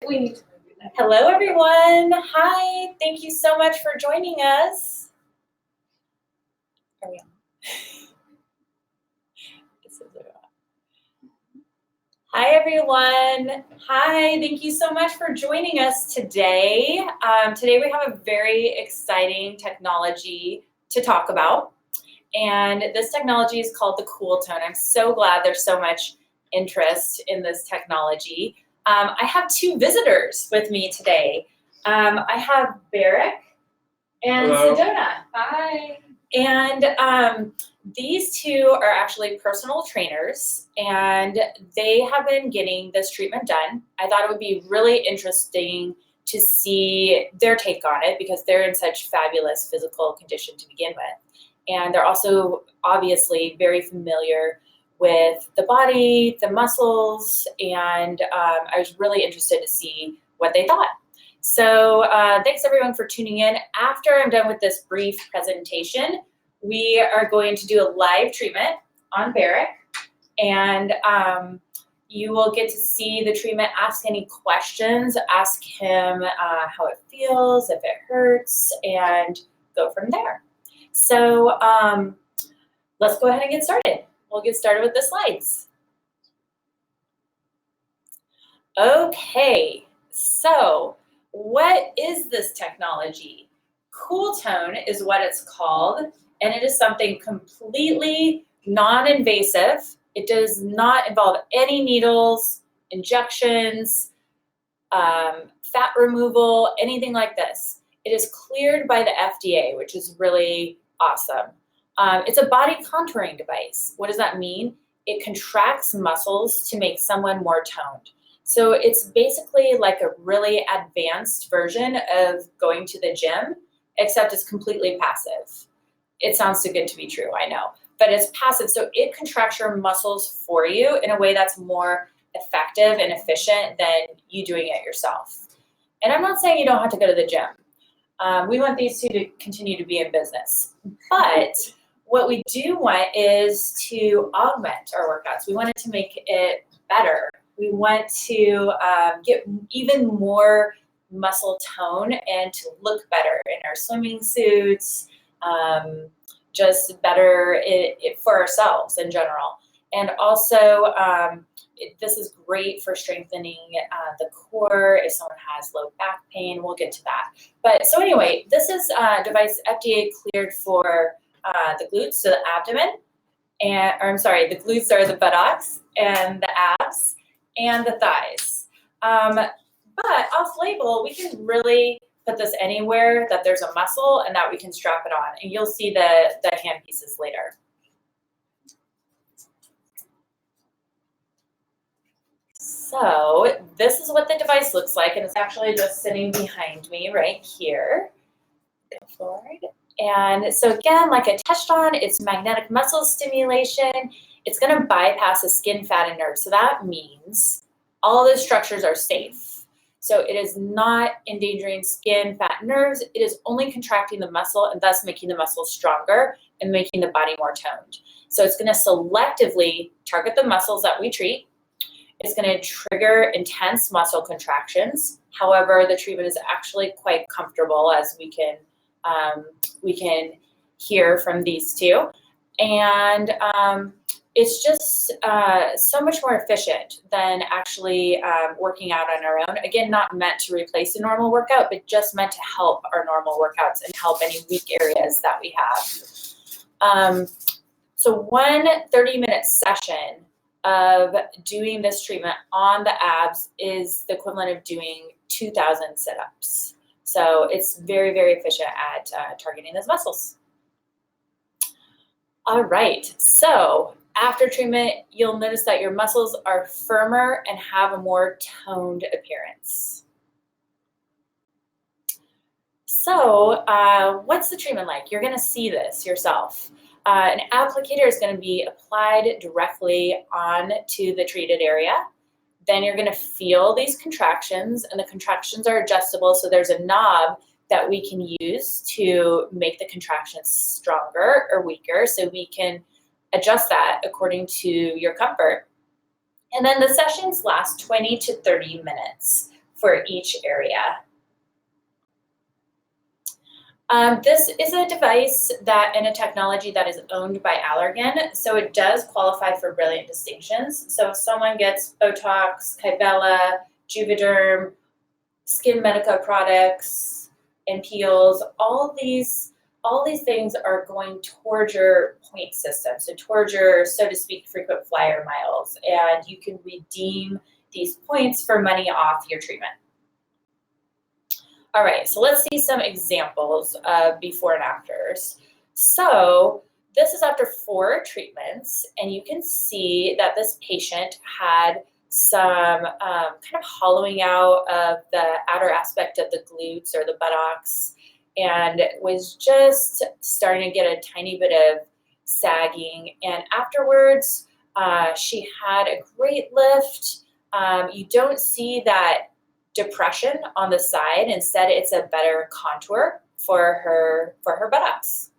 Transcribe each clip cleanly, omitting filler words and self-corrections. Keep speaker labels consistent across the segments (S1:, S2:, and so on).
S1: We need to review that.
S2: Hello, everyone. Hi. Thank you so much for joining us. Are we on? Hi, everyone. Hi. Thank you so much for joining us today. Today we have a very exciting technology to talk about. And this technology is called the CoolTone. I'm so glad there's so much interest in this technology. I have two visitors with me today. I have Barrick and
S1: Hello.
S2: Sedona.
S1: Hi.
S2: And these two are actually personal trainers, and they have been getting this treatment done. I thought it would be really interesting to see their take on it because they're in such fabulous physical condition to begin with. And they're also obviously very familiar with the body, the muscles, and I was really interested to see what they thought. So thanks everyone for tuning in. After I'm done with this brief presentation, we are going to do a live treatment on Barrick, and you will get to see the treatment, ask any questions, ask him how it feels, if it hurts, and go from there. So let's go ahead and get started. We'll get started with the slides. Okay, so what is this technology? CoolTone is what it's called, and it is something completely non-invasive. It does not involve any needles, injections, fat removal, anything like this. It is cleared by the FDA, which is really awesome. It's a body contouring device. What does that mean? It contracts muscles to make someone more toned. So it's basically like a really advanced version of going to the gym, except it's completely passive. It sounds too good to be true, I know, but it's passive. So it contracts your muscles for you in a way that's more effective and efficient than you doing it yourself. And I'm not saying you don't have to go to the gym. We want these two to continue to be in business. But what we do want is to augment our workouts. We want it to make it better. We want to get even more muscle tone and to look better in our swimming suits, just better for ourselves in general. And also, this is great for strengthening the core if someone has low back pain. We'll get to that. But so anyway, this is a device FDA cleared for the glutes, so the abdomen, the glutes are the buttocks and the abs and the thighs. But off-label, we can really put this anywhere that there's a muscle and that we can strap it on. And you'll see the hand pieces later. So this is what the device looks like, and it's actually just sitting behind me right here. Go forward. And so again, like I touched on, it's magnetic muscle stimulation. It's going to bypass the skin, fat, and nerves. So that means all the structures are safe. So it is not endangering skin, fat, nerves. It is only contracting the muscle and thus making the muscle stronger and making the body more toned. So it's going to selectively target the muscles that we treat. It's going to trigger intense muscle contractions. However, the treatment is actually quite comfortable, as we can hear from these two. And it's just so much more efficient than actually working out on our own. Again, not meant to replace a normal workout, but just meant to help our normal workouts and help any weak areas that we have. So one 30-minute session of doing this treatment on the abs is the equivalent of doing 2,000 sit-ups. So it's very, very efficient at targeting those muscles. All right, so after treatment, you'll notice that your muscles are firmer and have a more toned appearance. So what's the treatment like? You're gonna see this yourself. An applicator is gonna be applied directly onto the treated area. Then you're gonna feel these contractions, and the contractions are adjustable, so there's a knob that we can use to make the contractions stronger or weaker, so we can adjust that according to your comfort. And then the sessions last 20 to 30 minutes for each area. This is a device and a technology that is owned by Allergan, so it does qualify for brilliant distinctions. So if someone gets Botox, Kybella, Juvederm, Skin Medica products, and peels, all these things are going towards your point system, so towards your, so to speak, frequent flyer miles, and you can redeem these points for money off your treatment. All right, so let's see some examples of before and afters. So this is after 4 treatments, and you can see that this patient had some kind of hollowing out of the outer aspect of the glutes or the buttocks, and was just starting to get a tiny bit of sagging. And afterwards, she had a great lift. You don't see that depression on the side. Instead, it's a better contour for her buttocks.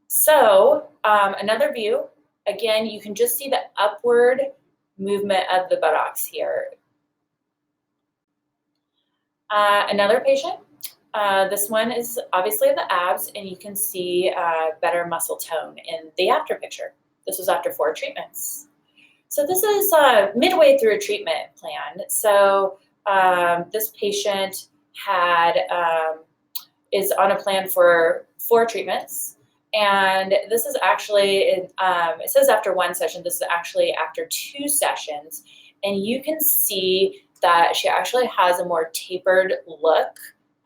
S2: So another view, again, you can just see the upward movement of the buttocks here. Another patient, this one is obviously the abs, and you can see better muscle tone in the after picture. This was after 4 treatments. So this is midway through a treatment plan. So this patient is on a plan for 4 treatments. And this is actually, it says after 1 session, this is actually after 2 sessions. And you can see that she actually has a more tapered look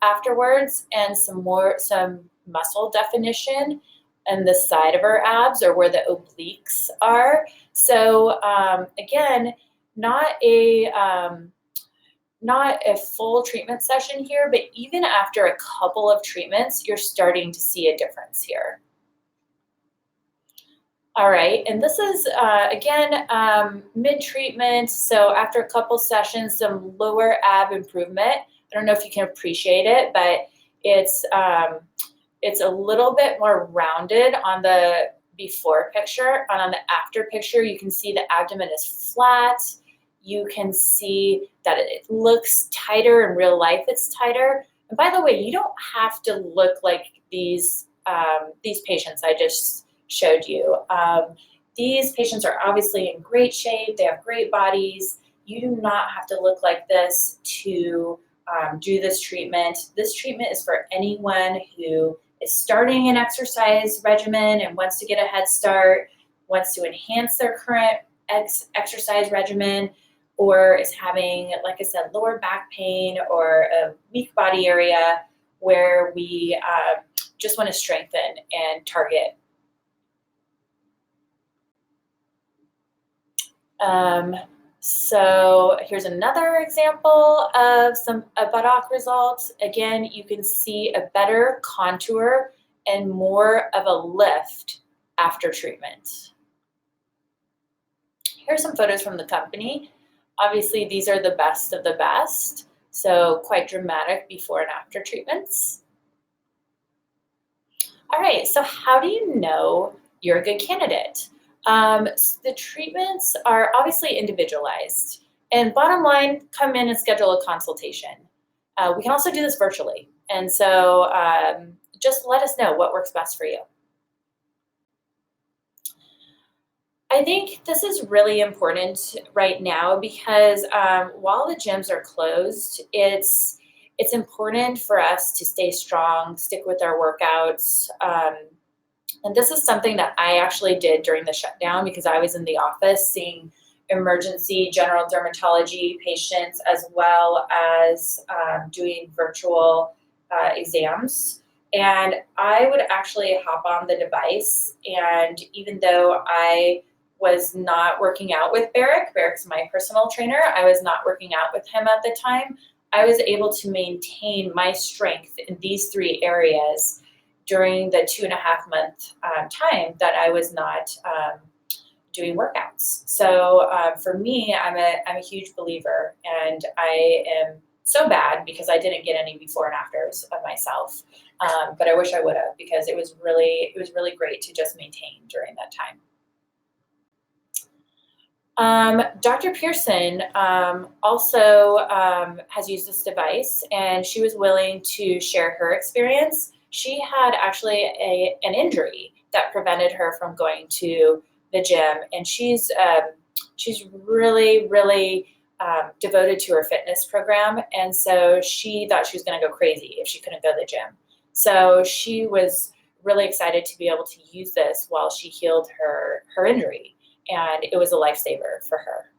S2: afterwards, and some muscle definition on the side of her abs, or where the obliques are. So again, not a full treatment session here, but even after a couple of treatments, you're starting to see a difference here. All right, and this is, again, mid-treatment, so after a couple sessions, some lower ab improvement. I don't know if you can appreciate it, but it's a little bit more rounded on the before picture, and on the after picture, you can see the abdomen is flat. You can see that it looks tighter. In real life, it's tighter. And by the way, you don't have to look like these patients I just showed you. These patients are obviously in great shape. They have great bodies. You do not have to look like this to do this treatment. This treatment is for anyone who is starting an exercise regimen and wants to get a head start, wants to enhance their current exercise regimen, or is having, like I said, lower back pain or a weak body area where we just want to strengthen and target. So here's another example of a buttock result. Again, you can see a better contour and more of a lift after treatment. Here's some photos from the company. Obviously, these are the best of the best, so quite dramatic before and after treatments. All right, so how do you know you're a good candidate? The treatments are obviously individualized, and bottom line, come in and schedule a consultation. We can also do this virtually, and so just let us know what works best for you. I think this is really important right now because while the gyms are closed, it's important for us to stay strong, stick with our workouts. And this is something that I actually did during the shutdown because I was in the office seeing emergency general dermatology patients as well as doing virtual exams. And I would actually hop on the device, and even though I was not working out with Barrick's my personal trainer, I was not working out with him at the time, I was able to maintain my strength in these 3 areas during the 2.5-month time that I was not doing workouts. So for me, I'm a huge believer, and I am so bad because I didn't get any before and afters of myself. But I wish I would have, because it was really great to just maintain during that time. Dr. Pearson also has used this device, and she was willing to share her experience. She had actually an injury that prevented her from going to the gym, and she's really, really devoted to her fitness program, and so she thought she was going to go crazy if she couldn't go to the gym. So she was really excited to be able to use this while she healed her injury. And it was a lifesaver for her.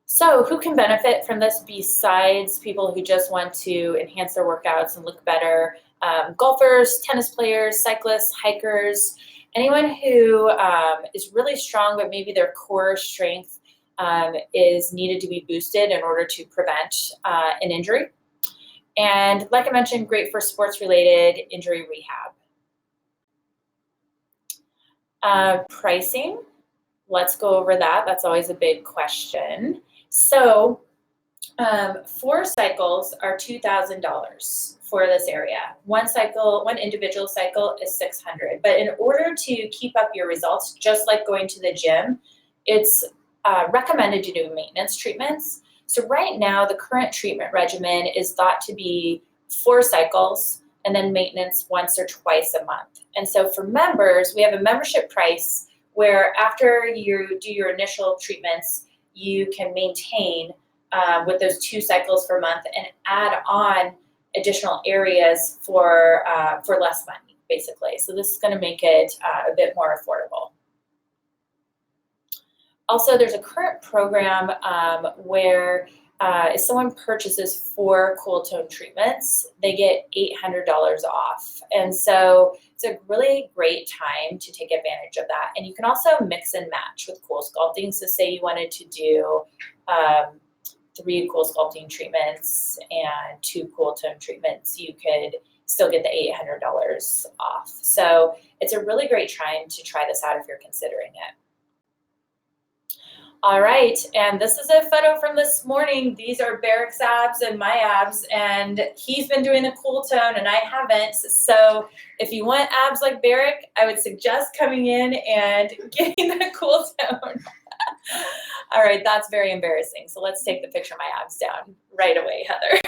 S2: So who can benefit from this besides people who just want to enhance their workouts and look better? Golfers, tennis players, cyclists, hikers, anyone who is really strong, but maybe their core strength is needed to be boosted in order to prevent an injury. And like I mentioned, great for sports-related injury rehab. Pricing, let's go over that. That's always a big question. So 4 cycles are $2,000 for this area. One individual cycle is $600. But in order to keep up your results, just like going to the gym, it's recommended to do maintenance treatments. So right now, the current treatment regimen is thought to be 4 cycles and then maintenance once or twice a month. And so for members, we have a membership price where after you do your initial treatments, you can maintain with those 2 cycles per month and add on additional areas for less money, basically. So this is going to make it a bit more affordable. Also, there's a current program where if someone purchases 4 CoolTone treatments, they get $800 off. And so it's a really great time to take advantage of that. And you can also mix and match with Cool Sculpting. So say you wanted to do 3 Cool Sculpting treatments and 2 CoolTone treatments, you could still get the $800 off. So it's a really great time to try this out if you're considering it. All right, and this is a photo from this morning. These are Barrick's abs and my abs, and he's been doing the CoolTone and I haven't. So if you want abs like Barrick, I would suggest coming in and getting the CoolTone. All right, that's very embarrassing. So let's take the picture of my abs down right away, Heather.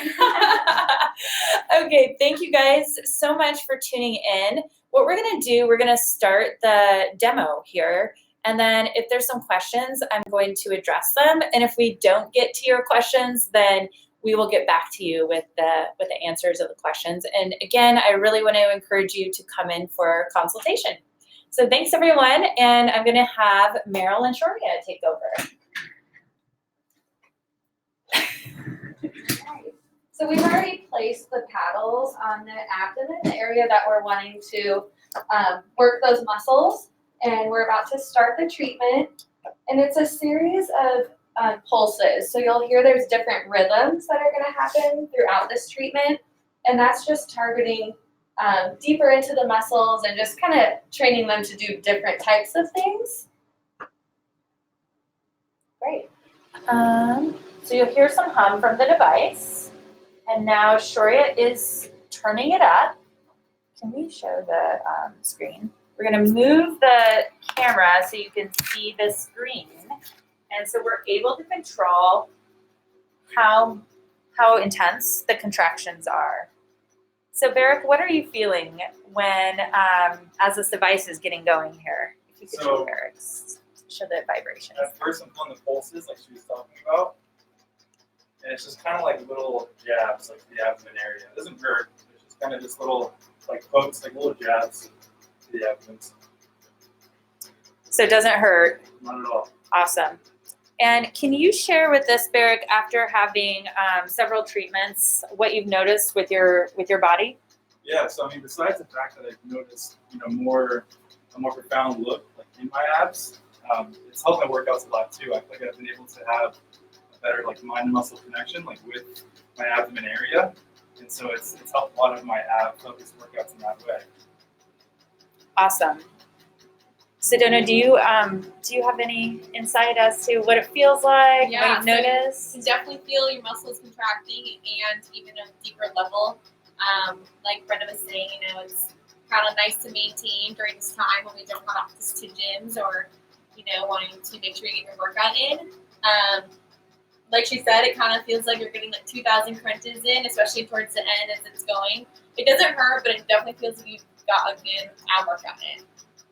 S2: Okay, thank you guys so much for tuning in. What we're gonna do, we're gonna start the demo here. And then if there's some questions, I'm going to address them. And if we don't get to your questions, then we will get back to you with the answers of the questions. And again, I really want to encourage you to come in for consultation. So thanks everyone. And I'm going to have Meryl and Shoria take over.
S1: So we've already placed the paddles on the abdomen, the area that we're wanting to work those muscles. And we're about to start the treatment, and it's a series of pulses. So you'll hear there's different rhythms that are going to happen throughout this treatment, and that's just targeting deeper into the muscles and just kind of training them to do different types of things. Great.
S2: So you'll hear some hum from the device, and now Shoria is turning it up. Can we show the screen? We're going to move the camera so you can see the screen. And so we're able to control how intense the contractions are. So Barrick, what are you feeling when, as this device is getting going here? If you could show Barrick, show the vibrations.
S3: At first I'm feeling the pulses like she was talking about. And it's just kind of like little jabs, like the abdomen area. It doesn't hurt. It's just kind of just little like pokes, like little jabs. The abdomen.
S2: So it doesn't hurt?
S3: Not at all.
S2: Awesome. And can you share with us, Barrick, after having several treatments, what you've noticed with your body?
S3: Yeah, so I mean, besides the fact that I've noticed, a more profound look like in my abs, it's helped my workouts a lot too. I feel like I've been able to have a better like mind muscle connection like with my abdomen area, and so it's helped a lot of my ab focused workouts in that way.
S2: Awesome. Sedona, do you have any insight as to what it feels like,
S4: Yeah,
S2: what you've noticed?
S4: You can definitely feel your muscles contracting, and even at a deeper level. Like Brenda was saying, it's kind of nice to maintain during this time when we don't have access to gyms or wanting to make sure you get your workout in. Like she said, it kind of feels like you're getting like 2,000 crunches in, especially towards the end as it's going. It doesn't hurt, but it definitely feels like you've got a good ab workout in.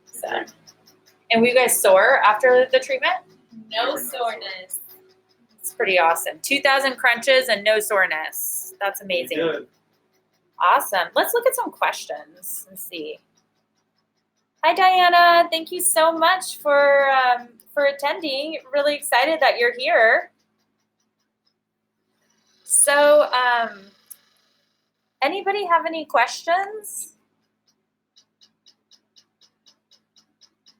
S4: So,
S2: And were you guys sore after the treatment?
S4: no soreness.
S2: It's pretty awesome. 2,000 crunches and no soreness. That's amazing.
S3: Good.
S2: Awesome. Let's look at some questions and see. Hi, Diana. Thank you so much for attending. Really excited that you're here. So, anybody have any questions?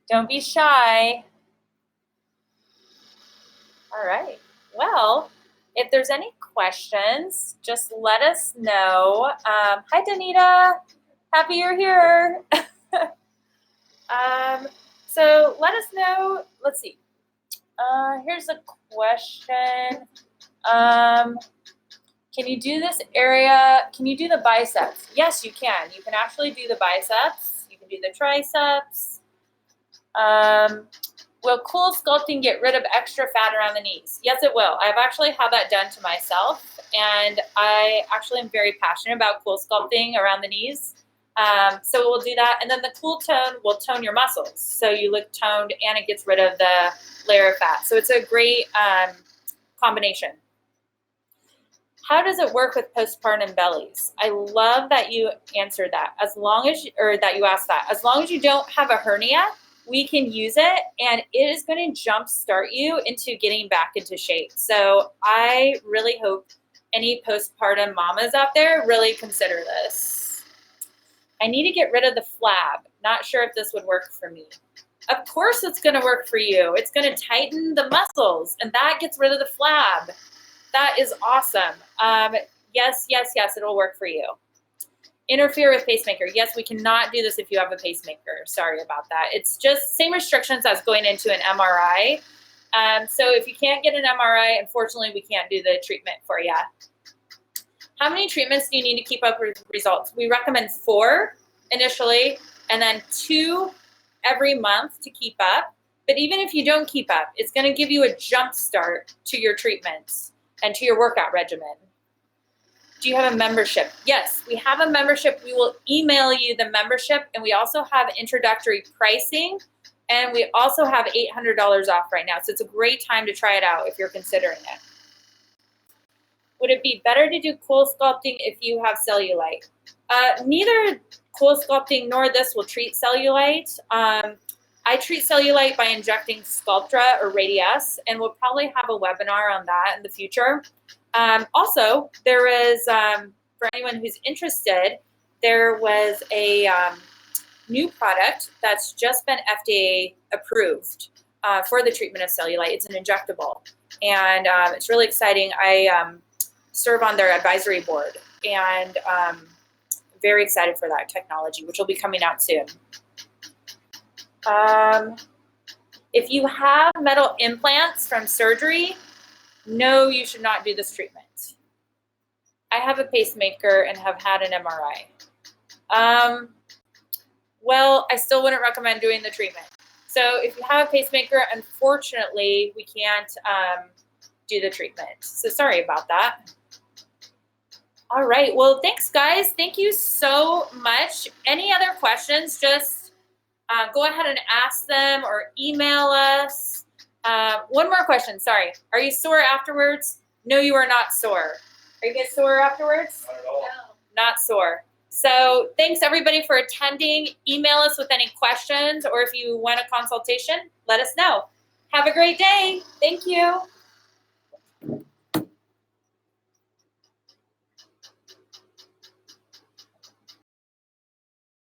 S2: Don't be shy. All right. Well, if there's any questions, just let us know. Hi, Danita. Happy you're here. So let us know. Let's see. Here's a question. Can you do this area? Can you do the biceps? Yes, you can. You can actually do the biceps. You can do the triceps. Will Cool Sculpting get rid of extra fat around the knees? Yes, it will. I've actually had that done to myself, and I actually am very passionate about Cool Sculpting around the knees. So we'll do that, and then the CoolTone will tone your muscles, so you look toned, and it gets rid of the layer of fat. So it's a great combination. How does it work with postpartum bellies? I love that you answered that. That you asked that. As long as you don't have a hernia, we can use it, and it is going to jumpstart you into getting back into shape. So I really hope any postpartum mamas out there really consider this. I need to get rid of the flab. Not sure if this would work for me. Of course it's going to work for you. It's going to tighten the muscles, and that gets rid of the flab. That is awesome. Yes, it'll work for you. Interfere with pacemaker. Yes, we cannot do this if you have a pacemaker. Sorry about that. It's just same restrictions as going into an MRI. So if you can't get an MRI, unfortunately, we can't do the treatment for you. How many treatments do you need to keep up with results? We recommend 4 initially, and then 2 every month to keep up. But even if you don't keep up, it's going to give you a jump start to your treatments and to your workout regimen. Do you have a membership? Yes, we have a membership. We will email you the membership, and we also have introductory pricing, and we also have $800 off right now. So it's a great time to try it out if you're considering it. Would it be better to do Cool Sculpting if you have cellulite? Neither Cool Sculpting nor this will treat cellulite. I treat cellulite by injecting Sculptra or Radius, and we'll probably have a webinar on that in the future. Also, there is, for anyone who's interested, there was a new product that's just been FDA approved for the treatment of cellulite. It's an injectable, and it's really exciting. I serve on their advisory board, and very excited for that technology, which will be coming out soon. If you have metal implants from surgery, no, you should not do this treatment. I have a pacemaker and have had an MRI. Well, I still wouldn't recommend doing the treatment. So if you have a pacemaker, unfortunately, we can't do the treatment. So sorry about that. All right. Well, thanks, guys. Thank you so much. Any other questions, just go ahead and ask them or email us. One more question. Sorry. Are you sore afterwards? No, you are not sore. Are you guys sore afterwards?
S3: Not at all.
S4: No.
S2: Not sore. So thanks, everybody, for attending. Email us with any questions, or if you want a consultation, let us know. Have a great day. Thank you.